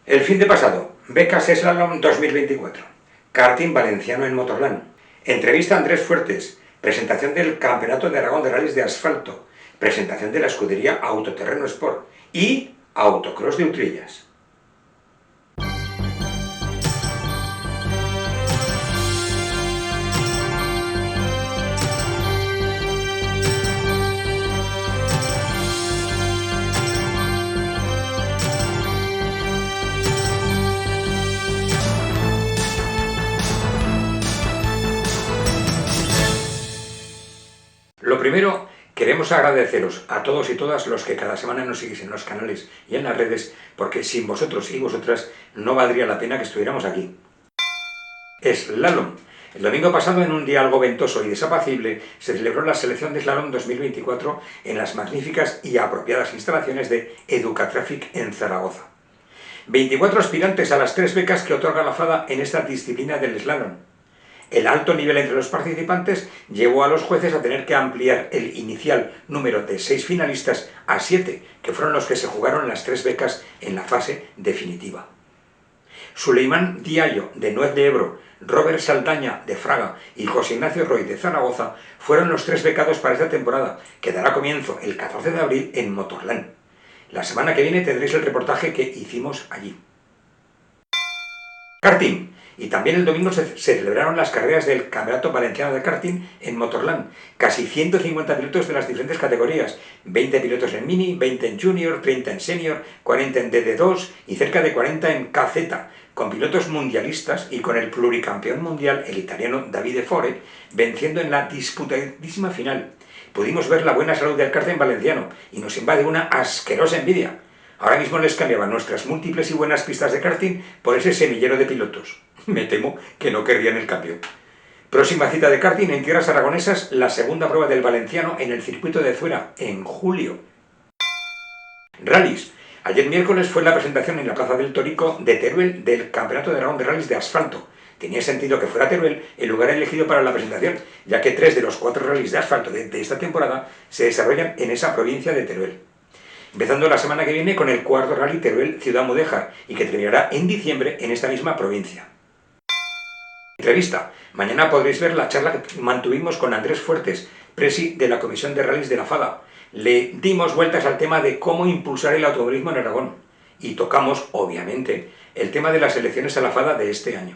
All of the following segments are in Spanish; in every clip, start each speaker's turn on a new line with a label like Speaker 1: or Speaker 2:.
Speaker 1: El fin de pasado, becas Slalom 2024, karting valenciano en Motorland, entrevista a Andrés Fuertes, presentación del Campeonato de Aragón de Rallys de Asfalto, presentación de la escudería Autoterreno Sport y Autocross de Utrillas. Lo primero, queremos agradeceros a todos y todas los que cada semana nos seguís en los canales y en las redes, porque sin vosotros y vosotras no valdría la pena que estuviéramos aquí. Slalom. El domingo pasado, en un día algo ventoso y desapacible, se celebró la selección de Slalom 2024 en las magníficas y apropiadas instalaciones de Educatraffic en Zaragoza. 24 aspirantes a las 3 becas que otorga la FADA en esta disciplina del slalom. El alto nivel entre los participantes llevó a los jueces a tener que ampliar el inicial número de 6 finalistas a 7, que fueron los que se jugaron las 3 becas en la fase definitiva. Suleimán Diallo, de Nuez de Ebro, Robert Saldaña, de Fraga, y José Ignacio Roy, de Zaragoza, fueron los 3 becados para esta temporada, que dará comienzo el 14 de abril en Motorland. La semana que viene tendréis el reportaje que hicimos allí. Karting. Y también el domingo se celebraron las carreras del Campeonato Valenciano de Karting en Motorland. Casi 150 pilotos de las diferentes categorías. 20 pilotos en Mini, 20 en Junior, 30 en Senior, 40 en DD2 y cerca de 40 en KZ, con pilotos mundialistas y con el pluricampeón mundial, el italiano Davide Fore, venciendo en la disputadísima final. Pudimos ver la buena salud del karting valenciano y nos invade una asquerosa envidia. Ahora mismo les cambiaban nuestras múltiples y buenas pistas de karting por ese semillero de pilotos. Me temo que no querrían el cambio. Próxima cita de karting en tierras aragonesas, la segunda prueba del valenciano en el circuito de Zuera, en julio. Rallys. Ayer miércoles fue la presentación en la Plaza del Torico de Teruel del Campeonato de Aragón de Rallys de Asfalto. Tenía sentido que fuera Teruel el lugar elegido para la presentación, ya que 3 de los 4 rallies de asfalto de esta temporada se desarrollan en esa provincia de Teruel. Empezando la semana que viene con el cuarto rally Teruel Ciudad Mudéjar y que terminará en diciembre en esta misma provincia. Entrevista. Mañana podréis ver la charla que mantuvimos con Andrés Fuertes, presi de la Comisión de Rallys de la FADA. Le dimos vueltas al tema de cómo impulsar el automovilismo en Aragón y tocamos, obviamente, el tema de las elecciones a la FADA de este año.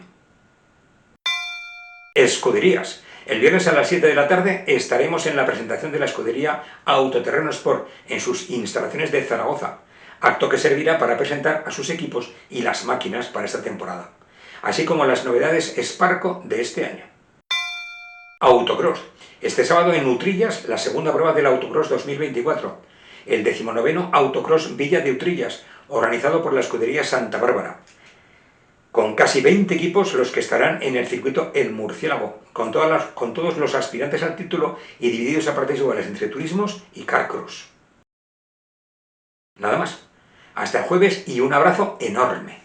Speaker 1: Escuderías. El viernes a las 7 de la tarde estaremos en la presentación de la escudería Autoterreno Sport en sus instalaciones de Zaragoza, acto que servirá para presentar a sus equipos y las máquinas para esta temporada, así como las novedades Sparco de este año. Autocross. Este sábado en Utrillas, la segunda prueba del Autocross 2024, el 19º Autocross Villa de Utrillas, organizado por la escudería Santa Bárbara, con casi 20 equipos los que estarán en el circuito El Murciélago, con todos los aspirantes al título y divididos a partes iguales entre turismos y carcross. Nada más. Hasta el jueves y un abrazo enorme.